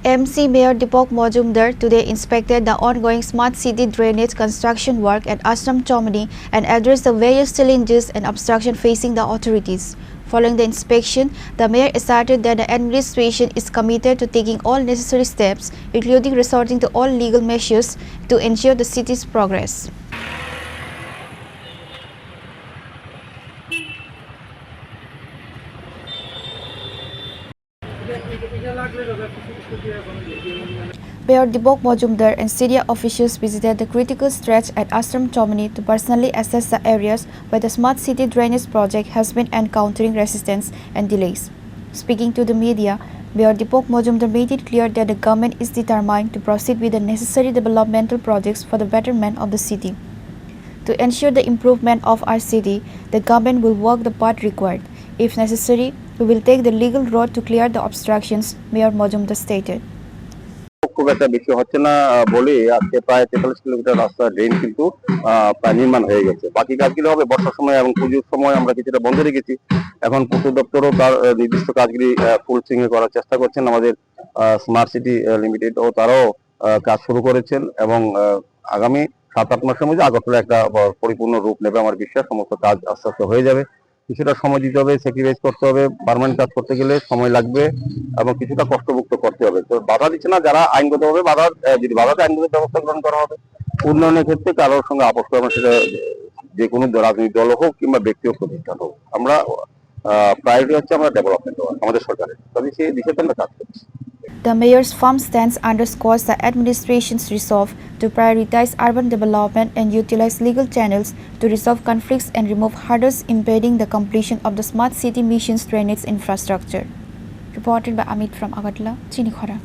AMC Mayor Deepak Majumder today inspected the ongoing smart city drainage construction work at Ashram Chowmuhani and addressed the various challenges and obstructions facing the authorities. Following the inspection, the mayor asserted that the administration is committed to taking all necessary steps, including resorting to all legal measures to ensure the city's progress. Mayor Deepak Majumder and city officials visited the critical stretch at Ashram Chowmuhani to personally assess the areas where the smart city drainage project has been encountering resistance and delays. Speaking to the media, Mayor Deepak Majumder made it clear that the government is determined to proceed with the necessary developmental projects for the betterment of the city. To ensure the improvement of our city, the government will work the part required. If necessary, we will take the legal road to clear the obstructions, Mayor Majumder stated. খুব একটা বেশি হচ্ছে না বলে আজকে প্রায় 43 kilometre রাস্তা drain কিন্তু প্রায় নির্মাণ হয়ে গেছে। বাকি কাজগুলো হবে বর্ষার সময় এবং পুজোর সময় আমরা কিছুটা বন্ধ রেখেছি। এখন পূর্ত দপ্তরও তার নির্দিষ্ট কাজগুলি ফুল সুইংয়ে করার চেষ্টা করছেন। আমাদের স্মার্ট সিটি লিমিটেড ও তারাও কাজ শুরু করেছেন এবং আগামী 7-8 মাসের মধ্যে আগরতলা একটা পরিপূর্ণ রূপ নেবে। আমার বিশ্বাস সমস্ত কাজ আস্তে আস্তে হয়ে যাবে। কিছুটা সময় দিতে হবে, স্যাক্রিফাইস করতে হবে, পার্মানেন্ট কাজ করতে গেলে সময় লাগবে এবং কিছুটা কষ্টভুক্ত করতে হবে। তো বাধা দিচ্ছে না যারা আইনগতভাবে যদি বাধাতে আইনগত ব্যবস্থা গ্রহণ করা হবে। উন্নয়নের ক্ষেত্রে কারোর সঙ্গে আপোষ করা সেটা যে কোনো রাজনৈতিক দল হোক কিংবা ব্যক্তি হোক প্রতিষ্ঠান হোক, আমরা প্রায়োরিটি হচ্ছে আমরা ডেভেলপমেন্ট হওয়া আমাদের সরকারের, তবে সেই দিকে আমরা কাজ করছি। The mayor's firm stance underscores the administration's resolve to prioritize urban development and utilize legal channels to resolve conflicts and remove hurdles impeding the completion of the smart city mission's drainage infrastructure. Reported by Amit from Agartala, Chini, Khorang.